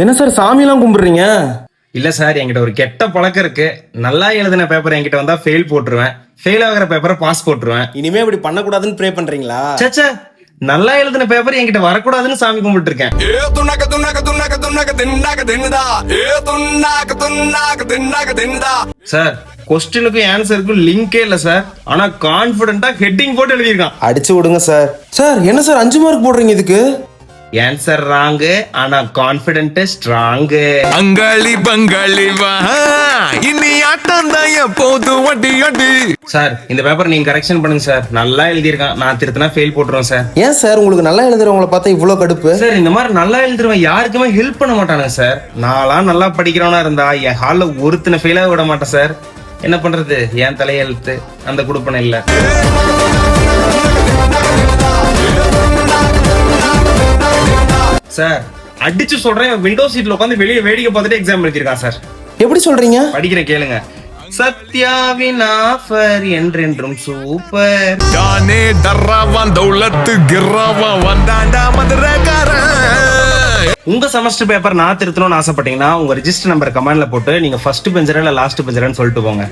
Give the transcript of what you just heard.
என்ன சார் சாமியெல்லாம் கும்பிடுறீங்க? இல்ல சார், என்கிட்ட ஒரு கெட்ட பழக்கம் இருக்கு. நல்லா எழுதின பேப்பர் என்கிட்ட வந்தா ஃபெயில் போட்டுருவேன், ஃபெயில் ஆகிற பேப்பரை பாஸ் போட்டுருவேன். இனிமே இப்படி பண்ணக்கூடாதுன்னு ப்ரே பண்றீங்களா? சச்சா, நல்லா எழுதின பேப்பர் என்கிட்ட வரக்கூடாதுன்னு சாமி கும்பிட்டு இருக்கேன். சார், கொஸ்டினுக்கும் ஆன்சருக்கும் லிங்கே இல்ல சார். ஆனா கான்பிடென்ட்டா ஹெட்டிங் போட்டு எழுதியிருக்கான். அடிச்சு விடுங்க சார். சார் என்ன சார் 5 மார்க் போடுறீங்க இதுக்கு? ஆன்சர் ராங்கு, ஆனா கான்பிடென்ட் ஸ்ட்ராங்கு. அங்காளி பங்காளி வா, இனி ஆட்டம் தான் எப்போது வட்டி அடி. சார், இந்த பேப்பர் நீங்க கரெக்ஷன் பண்ணுங்க சார். நல்லா எழுதியிருக்கான், நான் திருத்தினா ஃபெயில் போட்டுருவேன் சார். ஏன் சார் உங்களுக்கு நல்லா எழுதுறவங்கள பார்த்தா இவ்ளோ கடுப்பு? சார், இந்த மாதிரி நல்லா எழுதுறவன் யாருக்குமே ஹெல்ப் பண்ண மாட்டானுங்க சார். நான்லாம் நல்லா படிக்கிறவனா இருந்தா என் ஹால்ல ஒருத்தனை ஃபெயிலாக விட மாட்டேன் சார். என்ன பண்றது, என் தலையெழுத்து அந்த குடுப்பனை இல்ல. சார், அடிச்சு சொல்றேன், விண்டோ சீட்ல உட்காந்து வெளியே வேடிக்கை பார்த்துட்டு எக்ஸாம் எழுதிருக்கான் சார். எப்படி சொல்றீங்க? படிக்கிறேன் கேளுங்க. சத்யாவின் ஆஃபர் என்றென்றும் சூப்பர். தானே டர்ராவான் தௌலத்து கிர்ராவான் வந்தாண்டா மதுரக்காரன். உங்க செமஸ்டர் பேப்பர் நான் திருத்தணும்னு ஆசைப்பட்டீங்கன்னா உங்க ரெஜிஸ்டர் நம்பர் கமெண்ட்ல போட்டு நீங்க ஃபர்ஸ்ட் பெஞ்சரா இல்ல லாஸ்ட் பெஞ்சரான்னு சொல்லிட்டு போங்க.